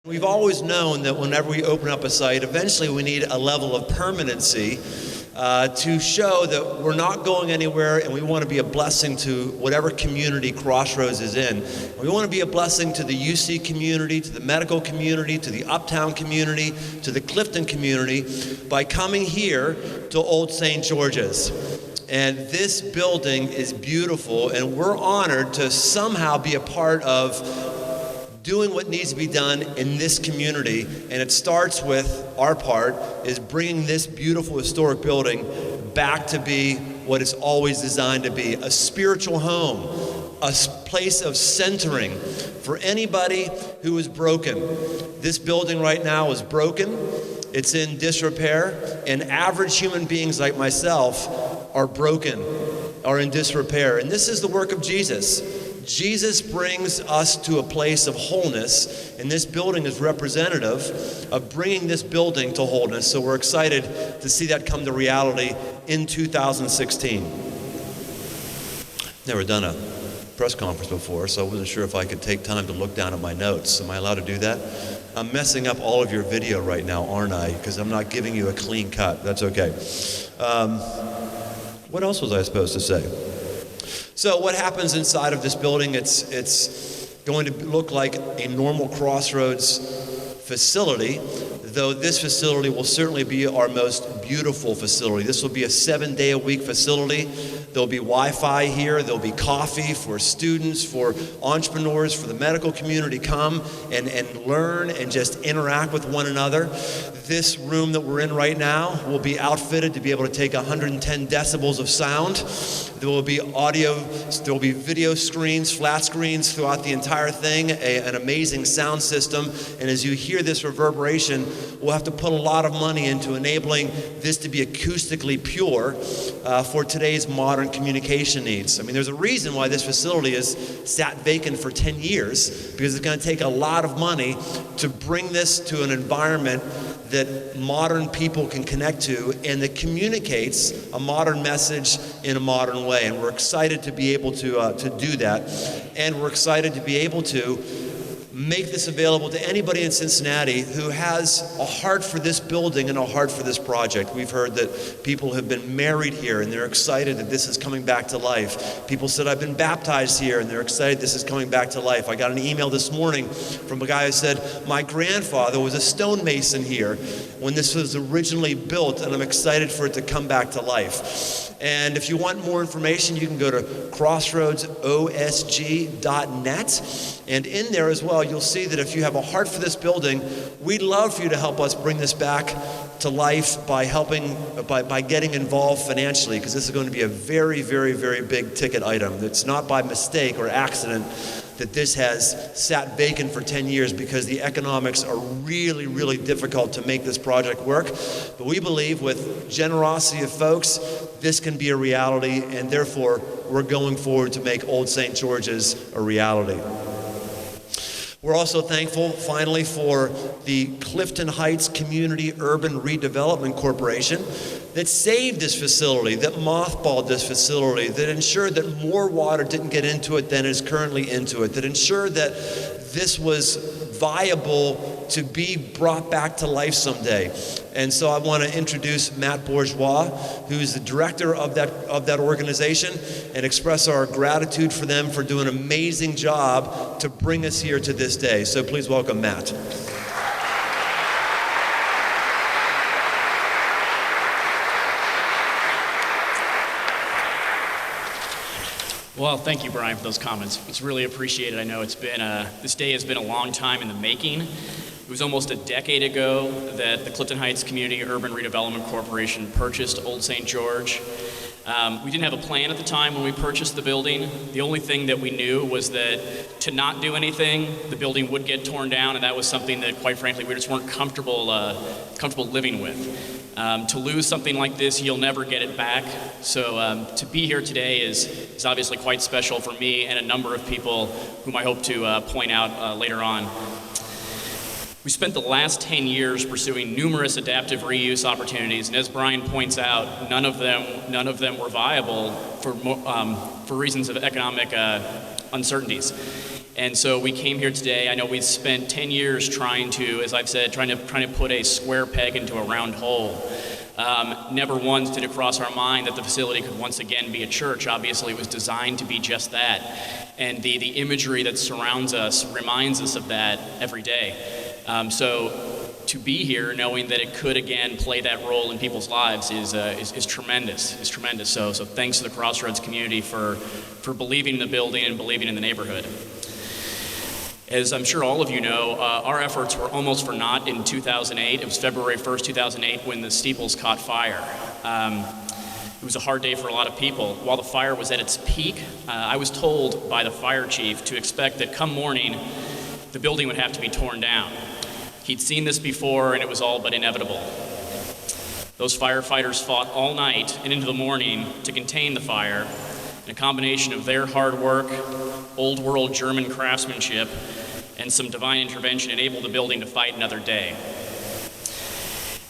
We've always known that whenever we open up a site, eventually we need a level of permanency to show that we're not going anywhere, and we want to be a blessing to whatever community Crossroads is in. We want to be a blessing to the UC community, to the medical community, to the Uptown community, to the Clifton community by coming here to Old St. George's. And this building is beautiful, and we're honored to somehow be a part of doing what needs to be done in this community. And it starts with our part is bringing this beautiful historic building back to be what it's always designed to be, a spiritual home, a place of centering for anybody who is broken. This building right now is broken. It's in disrepair, and average human beings like myself are broken, are in disrepair. And this is the work of Jesus. Jesus brings us to a place of wholeness, and this building is representative of bringing this building to wholeness. So we're excited to see that come to reality in 2016. Never done a press conference before, so I wasn't sure if I could take time to look down at my notes. Am I allowed to do that? I'm messing up all of your video right now, aren't I? Because I'm not giving you a clean cut. That's okay. What else was I supposed to say? So what happens inside of this building, it's going to look like a normal Crossroads facility, though this facility will certainly be our most beautiful facility. This will be a 7-day-a-week facility. There'll be Wi-Fi here. There'll be coffee for students, for entrepreneurs, for the medical community. Come and learn and just interact with one another. This room that we're in right now will be outfitted to be able to take 110 decibels of sound. There will be audio, there will be video screens, flat screens throughout the entire thing, an amazing sound system. And as you hear this reverberation, we'll have to put a lot of money into enabling this to be acoustically pure for today's modern communication needs. I mean, there's a reason why this facility has sat vacant for 10 years, because it's going to take a lot of money to bring this to an environment that modern people can connect to and that communicates a modern message in a modern way. And we're excited to be able to do that. And we're excited to be able to make this available to anybody in Cincinnati who has a heart for this building and a heart for this project. We've heard that people have been married here and they're excited that this is coming back to life. People said, I've been baptized here, and they're excited this is coming back to life. I got an email this morning from a guy who said, my grandfather was a stonemason here when this was originally built, and I'm excited for it to come back to life. And if you want more information, you can go to crossroadsosg.net. And in there as well, you'll see that if you have a heart for this building, we'd love for you to help us bring this back to life by helping, by getting involved financially, because this is going to be a very, very, very big ticket item. It's not by mistake or accident that this has sat vacant for 10 years, because the economics are really, really difficult to make this project work. But we believe with generosity of folks, this can be a reality, and therefore we're going forward to make Old St. George's a reality. We're also thankful, finally, for the Clifton Heights Community Urban Redevelopment Corporation that saved this facility, that mothballed this facility, that ensured that more water didn't get into it than is currently into it, that ensured that this was viable to be brought back to life someday. And so I want to introduce Matt Bourgeois, who's the director of that organization, and express our gratitude for them for doing an amazing job to bring us here to this day. So please welcome Matt. Well, thank you, Brian, for those comments. It's really appreciated. I know it's been this day has been a long time in the making. It was almost a decade ago that the Clifton Heights Community Urban Redevelopment Corporation purchased Old St. George. We didn't have a plan at the time when we purchased the building. The only thing that we knew was that to not do anything, the building would get torn down, and that was something that, quite frankly, we just weren't comfortable living with. To lose something like this, you'll never get it back. So to be here today is obviously quite special for me and a number of people whom I hope to point out later on. We spent the last 10 years pursuing numerous adaptive reuse opportunities, and as Brian points out, none of them were viable for reasons of economic uncertainties. And so we came here today. I know we've spent 10 years trying to, as I've said, trying to put a square peg into a round hole. Never once did it cross our mind that the facility could once again be a church. Obviously, it was designed to be just that. And the imagery that surrounds us reminds us of that every day. So to be here knowing that it could again play that role in people's lives is tremendous. It's tremendous. So thanks to the Crossroads community for believing in the building and believing in the neighborhood. As I'm sure all of you know, our efforts were almost for naught in 2008. It was February 1st, 2008, when the steeples caught fire. It was a hard day for a lot of people. While the fire was at its peak, I was told by the fire chief to expect that come morning, the building would have to be torn down. He'd seen this before, and it was all but inevitable. Those firefighters fought all night and into the morning to contain the fire, and a combination of their hard work, old world German craftsmanship, and some divine intervention enabled the building to fight another day.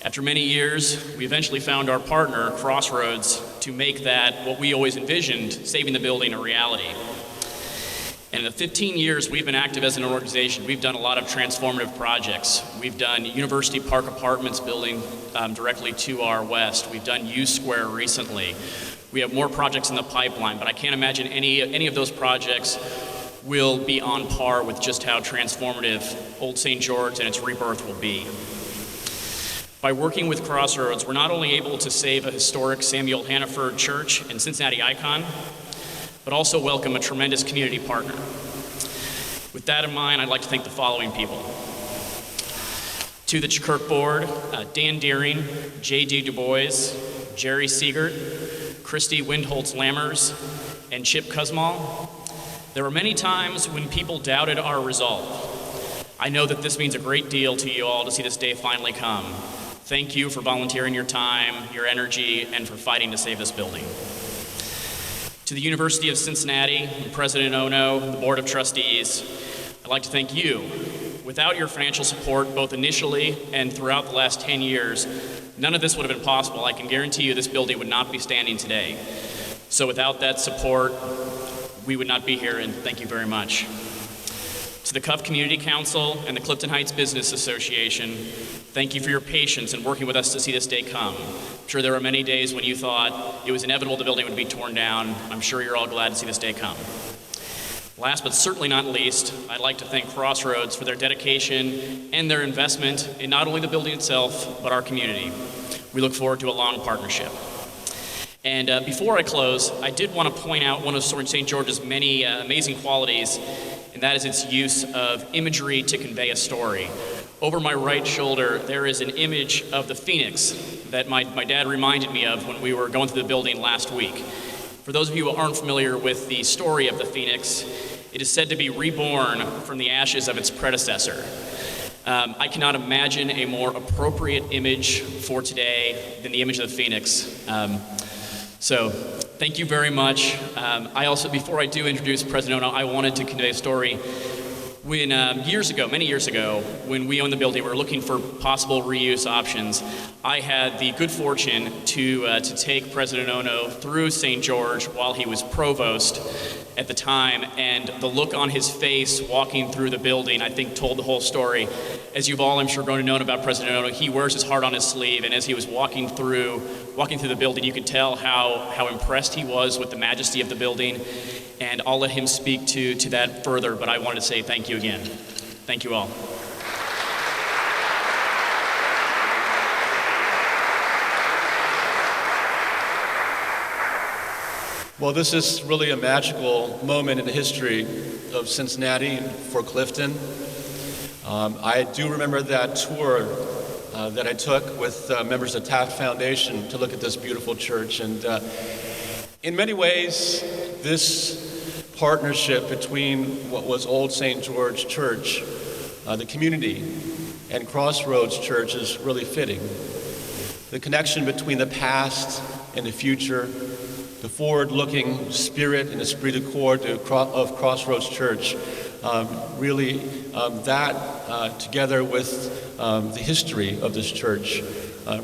After many years, we eventually found our partner, Crossroads, to make that, what we always envisioned, saving the building, a reality. And in the 15 years we've been active as an organization, we've done a lot of transformative projects. We've done University Park Apartments building directly to our west. We've done U Square recently. We have more projects in the pipeline, but I can't imagine any of those projects will be on par with just how transformative Old St. George and its rebirth will be. By working with Crossroads, we're not only able to save a historic Samuel Hannaford church and Cincinnati icon, but also welcome a tremendous community partner. With that in mind, I'd like to thank the following people. To the Kirk Board, Dan Deering, J.D. Du Bois, Jerry Siegert, Christy Windholtz-Lammers, and Chip Cusmall. There were many times when people doubted our resolve. I know that this means a great deal to you all to see this day finally come. Thank you for volunteering your time, your energy, and for fighting to save this building. To the University of Cincinnati, President Ono, the Board of Trustees, I'd like to thank you. Without your financial support, both initially and throughout the last 10 years, none of this would have been possible. I can guarantee you this building would not be standing today. So without that support, we would not be here, and thank you very much. To the Cuff Community Council and the Clifton Heights Business Association, thank you for your patience in working with us to see this day come. I'm sure there were many days when you thought it was inevitable the building would be torn down. I'm sure you're all glad to see this day come. Last but certainly not least, I'd like to thank Crossroads for their dedication and their investment in not only the building itself, but our community. We look forward to a long partnership. And before I close, I did want to point out one of St. George's many amazing qualities, and that is its use of imagery to convey a story. Over my right shoulder, there is an image of the phoenix that my dad reminded me of when we were going through the building last week. For those of you who aren't familiar with the story of the phoenix, it is said to be reborn from the ashes of its predecessor. I cannot imagine a more appropriate image for today than the image of the phoenix. So thank you very much. I also, before I do introduce President Ono, I wanted to convey a story. When many years ago, when we owned the building, we were looking for possible reuse options. I had the good fortune to take President Ono through St. George while he was provost at the time, and the look on his face walking through the building, I think, told the whole story. As you've all, I'm sure, grown to know about President Ono, he wears his heart on his sleeve, and as he was walking through the building, you could tell how impressed he was with the majesty of the building. And I'll let him speak to that further, but I wanted to say thank you again. Thank you all. Well, this is really a magical moment in the history of Cincinnati and for Clifton. I do remember that tour that I took with members of Taft Foundation to look at this beautiful church. And in many ways, this partnership between what was Old St. George Church, the community, and Crossroads Church is really fitting. The connection between the past and the future, the forward-looking spirit and esprit de corps of Crossroads Church, really that together with the history of this church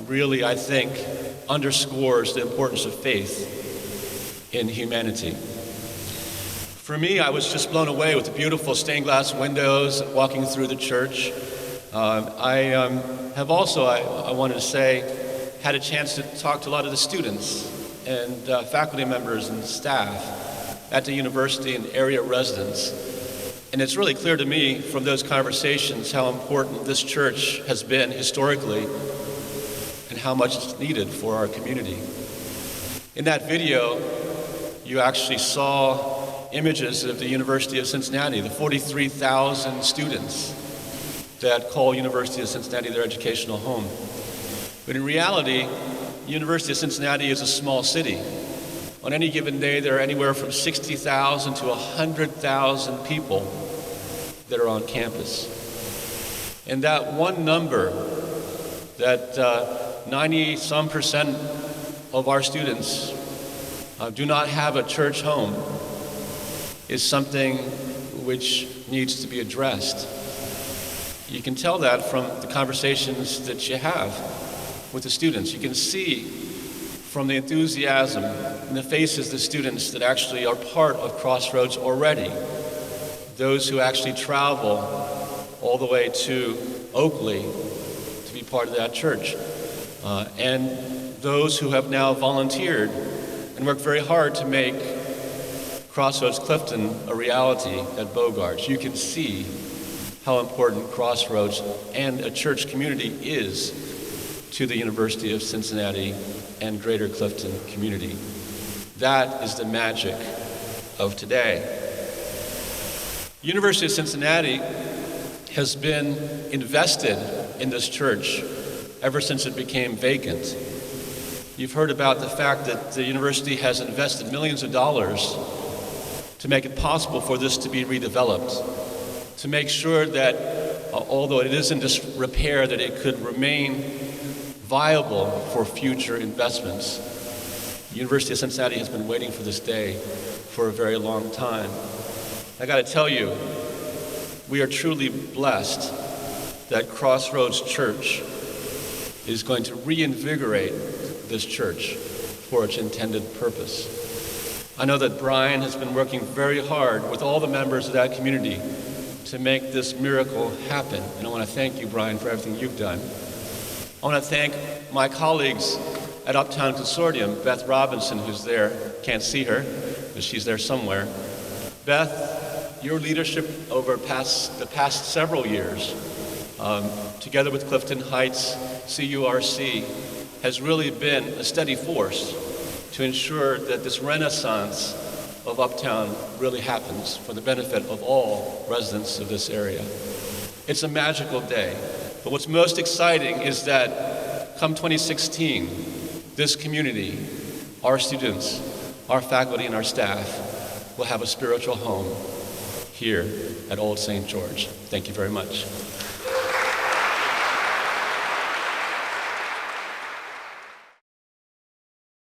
really, I think, underscores the importance of faith in humanity. For me, I was just blown away with the beautiful stained glass windows walking through the church. I have also, I wanted to say, had a chance to talk to a lot of the students and faculty members and staff at the university and area residents. And it's really clear to me from those conversations how important this church has been historically and how much it's needed for our community. In that video, you actually saw images of the University of Cincinnati, the 43,000 students that call University of Cincinnati their educational home. But in reality, University of Cincinnati is a small city. On any given day, there are anywhere from 60,000 to 100,000 people that are on campus. And that one number, that 90-some% of our students do not have a church home, is something which needs to be addressed. You can tell that from the conversations that you have with the students. You can see from the enthusiasm in the faces of the students that actually are part of Crossroads already, those who actually travel all the way to Oakley to be part of that church, and those who have now volunteered and worked very hard to make Crossroads Clifton a reality at Bogart's. You can see how important Crossroads and a church community is to the University of Cincinnati and Greater Clifton community. That is the magic of today. University of Cincinnati has been invested in this church ever since it became vacant. You've heard about the fact that the university has invested millions of dollars to make it possible for this to be redeveloped, to make sure that although it is in disrepair, that it could remain viable for future investments. The University of Cincinnati has been waiting for this day for a very long time. I got to tell you, we are truly blessed that Crossroads Church is going to reinvigorate this church for its intended purpose. I know that Brian has been working very hard with all the members of that community to make this miracle happen. And I want to thank you, Brian, for everything you've done. I want to thank my colleagues at Uptown Consortium, Beth Robinson, who's there. Can't see her, but she's there somewhere. Beth, your leadership over the past several years, together with Clifton Heights, CURC, has really been a steady force to ensure that this renaissance of Uptown really happens for the benefit of all residents of this area. It's a magical day, but what's most exciting is that come 2016, this community, our students, our faculty, and our staff will have a spiritual home here at Old St. George. Thank you very much.